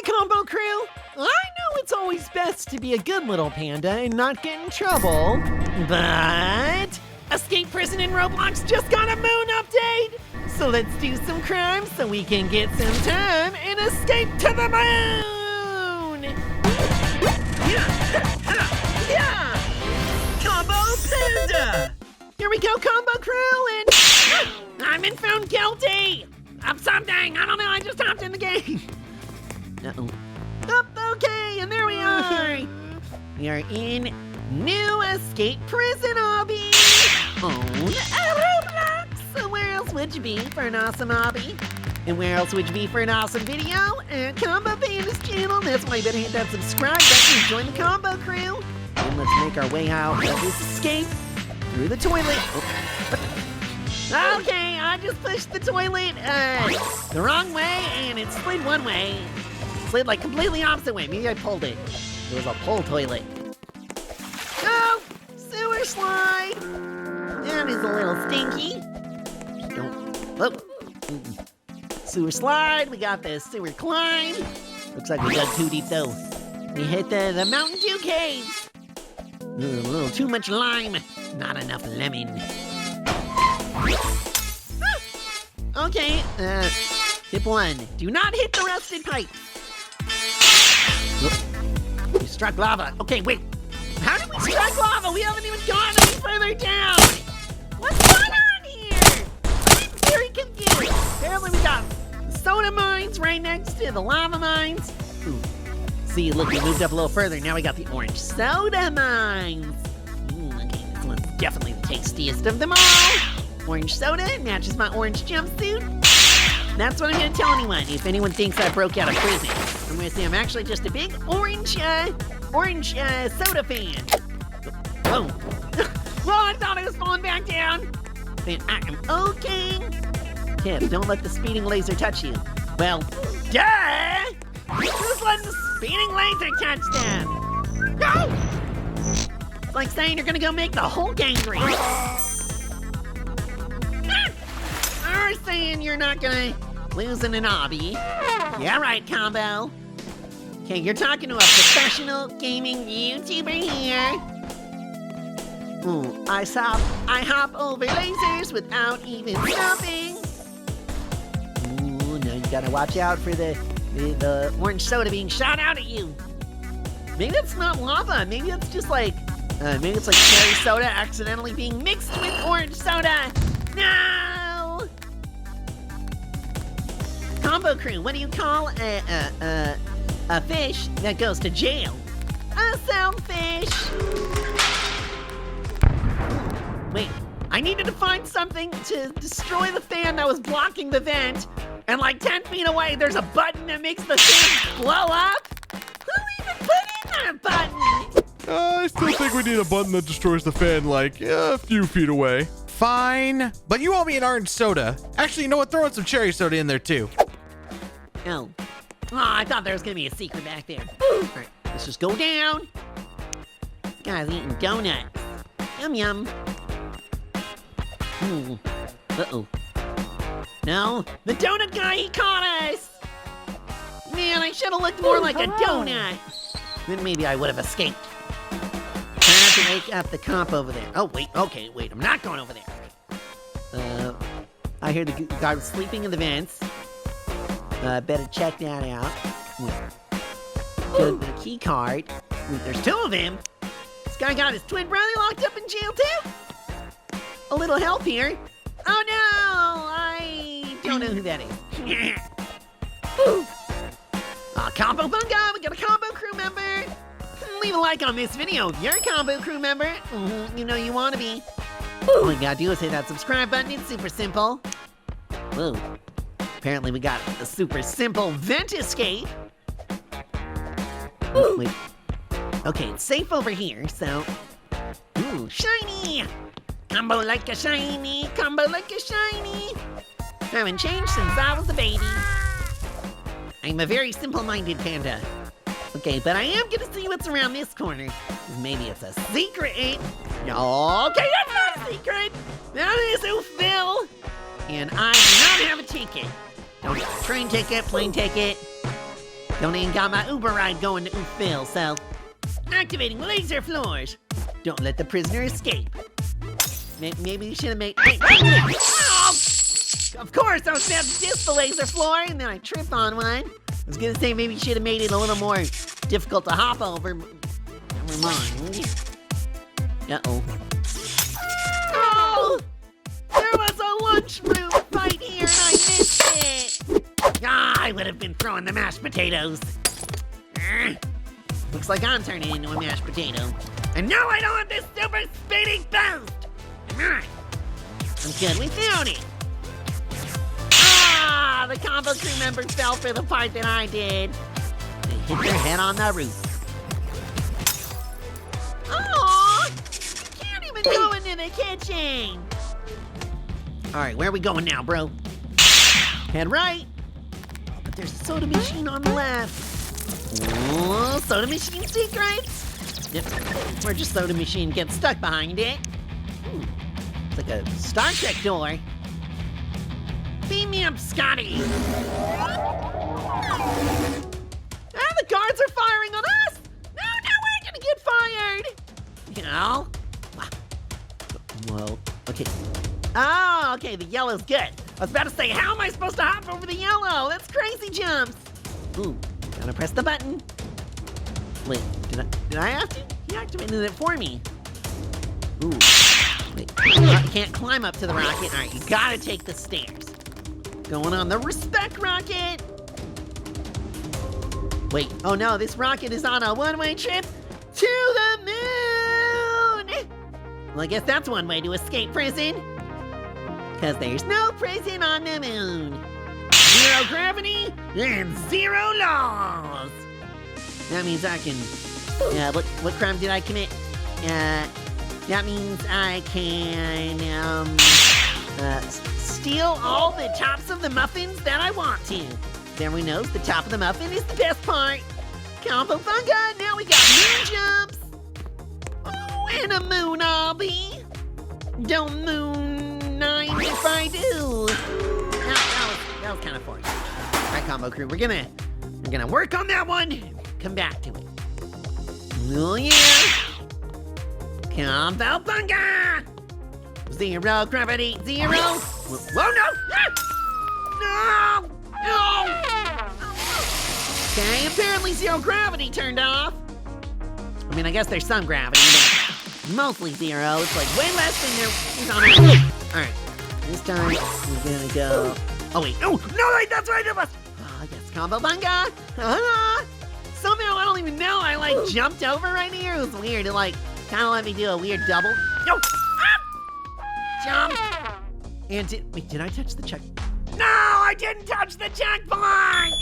Combo Crew! I know it's always best to be a good little panda and not get in trouble, but Escape Prison in Roblox just got a moon update! So let's do some crime so we can get some time and escape to the moon! Yeah! Combo Panda! Here we go, Combo Crew, and I'm been found guilty of something. I don't know, I just hopped in the game. Uh-oh. Oh, okay, and there we are. We are in new Escape Prison obby on Roblox. So where else would you be for an awesome obby? And where else would you be for an awesome video? At Combo Panda's channel. That's why you better hit that subscribe button and join the Combo Crew. And let's make our way out of this escape through the toilet. Oh. Okay, I just pushed the toilet the wrong way, and it slid one way. Slid like completely opposite way. Maybe I pulled it. It was a pull toilet. Oh, sewer slide. That is a little stinky. Don't. Oh. Sewer slide. We got the sewer climb. Looks like we dug too deep though. We hit the Mountain Dew caves. A little too much lime. Not enough lemon. Okay. Tip 1. Do not hit the rusted pipe. You struck lava. Okay, wait. How did we strike lava? We haven't even gone any further down. What's going on here? I'm very confused. Apparently we got soda mines right next to the lava mines. Ooh. See, look, we moved up a little further. Now we got the orange soda mines. Okay, this one's definitely the tastiest of them all. Orange soda matches my orange jumpsuit. That's what I'm gonna tell anyone. If anyone thinks I broke out of prison, I'm gonna say I'm actually just a big orange soda fan. Whoa. Well, I thought I was falling back down. Then I am okay. Tip, don't let the speeding laser touch you. Well, duh! Who's letting the speeding laser touch them? Go! It's like saying you're gonna go make the Hulk angry. Or saying you're not gonna lose in an obby. Yeah, right, Combo. Okay, you're talking to a professional gaming YouTuber here. Ooh, I hop over lasers without even stopping. Ooh, now you gotta watch out for the orange soda being shot out at you. Maybe that's not lava. Maybe it's just like, maybe it's like cherry soda accidentally being mixed with orange soda. No! Combo Crew, what do you call a fish that goes to jail? A sailfish. Wait, I needed to find something to destroy the fan that was blocking the vent, and like 10 feet away, there's a button that makes the thing blow up? Who even put in that button? I still think we need a button that destroys the fan like a few feet away. Fine, but you owe me an orange soda. Actually, you know what? Throw in some cherry soda in there too. Oh. Oh, I thought there was gonna be a secret back there. Alright, let's just go down. This guy's eating donuts. Yum yum. Uh-oh. No, the donut guy, he caught us! Man, I should have looked more like a donut. Then maybe I would have escaped. I have to wake up the comp over there. Oh, wait, okay, wait, I'm not going over there. I hear the guy was sleeping in the vents. Better check that out. Go to the key card. Wait, there's 2 of him. This guy got his twin brother locked up in jail too? A little help here. Oh no, I don't know who that is. Combo Bunga, we got a Combo Crew member. Leave a like on this video if you're a Combo Crew member. You know you want to be. All you gotta do is hit that subscribe button. It's super simple. Whoa. Apparently we got a super simple vent escape. Wait. Okay, it's safe over here, so. Ooh, shiny! Combo like a shiny, combo like a shiny. Haven't changed since I was a baby. I'm a very simple-minded panda. Okay, but I am gonna see what's around this corner. Maybe it's a secret. Okay, that's not a secret. That is Oofville. And I do not have a ticket. Don't have a train ticket, plane ticket. Don't even got my Uber ride going to Oofville, so... Activating laser floors. Don't let the prisoner escape. Maybe you should have made... Wait, oh! Of course, I was about to diss the laser floor, and then I tripped on one. I was gonna say maybe you should have made it a little more difficult to hop over. Never mind. Uh-oh. Oh! There was a lunchroom fight here, and I missed it! Ah, I would have been throwing the mashed potatoes. Looks like I'm turning into a mashed potato. And no, I don't want this super speeding boost! I'm good without it. Ah, the combo crew members fell for the part that I did. They hit their head on the roof. Aww! Can't even go into the kitchen! Alright, where are we going now, bro? Head right. But there's a soda machine on the left. Oh, soda machine secrets! Yep, or just soda machine gets stuck behind it. It's like a Star Trek door. Beam me up, Scotty! Ah, the guards are firing on us! No, we're gonna get fired! You know? Well, okay. Oh, okay, the yellow's good. I was about to say, how am I supposed to hop over the yellow? That's crazy jumps! Ooh, gotta press the button. Wait, did I have to? He activated it for me. Ooh. Wait, I can't climb up to the rocket. All right, you gotta take the stairs. Going on the respect rocket. Wait, oh no, this rocket is on a one-way trip to the moon! Well, I guess that's one way to escape prison. Because there's no prison on the moon. 0 gravity and 0 laws. That means I can, what crime did I commit? That means I can, steal all the tops of the muffins that I want to. Everyone knows the top of the muffin is the best part. Combo funga, now we got moon jumps. Oh, and a moon obby. Don't moon 9 if I do. That was kind of forced. All right, combo crew, we're gonna work on that one. Come back to it. Oh yeah. Combo funga. 0 gravity, 0. Whoa, no! No! Okay, apparently 0 gravity turned off. I mean, I guess there's some gravity, but mostly 0. It's like way less than there. Alright, this time we're gonna go. Oh, wait. Oh, no, wait, that's right, it was. Oh, yes, combo bunga. Somehow, I don't even know. I like jumped over right here. It was weird. It like kind of let me do a weird double. No! Jump! And did I touch the check? No, I didn't touch the checkpoint!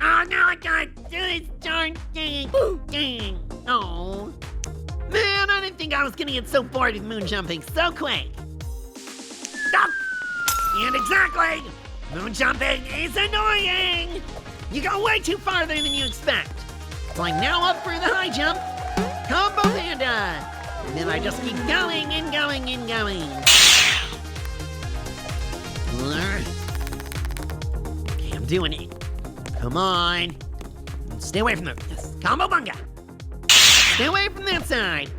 Oh, no, I can't do this darn thing. Dang. Oh. Man, I didn't think I was gonna get so bored with moon jumping so quick. Stop! And exactly! Moon jumping is annoying! You go way too farther than you expect. So I'm now up for the high jump. Combo panda! And then I just keep going and going and going. Okay, I'm doing it. Come on. Stay away from the... Yes, combo bunga. Stay away from that side.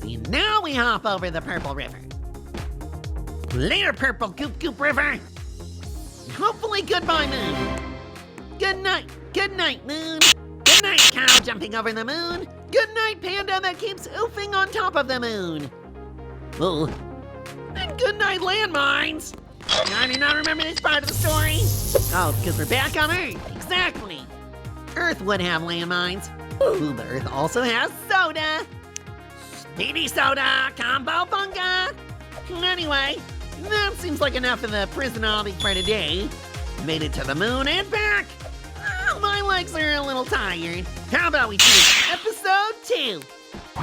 See, now we hop over the purple river. Later, purple goop goop river. Hopefully, goodbye, moon. Good night, moon. Good night, cow jumping over the moon. Good night, panda that keeps oofing on top of the moon. Oh. And good night, landmines. I do not remember this part of the story. Oh, because we're back on Earth. Exactly. Earth would have landmines. Ooh, but Earth also has soda. Speedy soda, combo bunga. Anyway, that seems like enough of the prison obby for today. Made it to the moon and back. Oh, my legs are a little tired. How about we do episode 2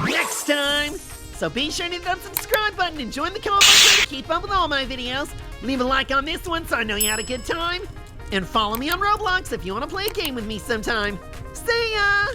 next time? So be sure to hit that subscribe button and join the comment to keep up with all my videos. Leave a like on this one so I know you had a good time. And follow me on Roblox if you want to play a game with me sometime. See ya!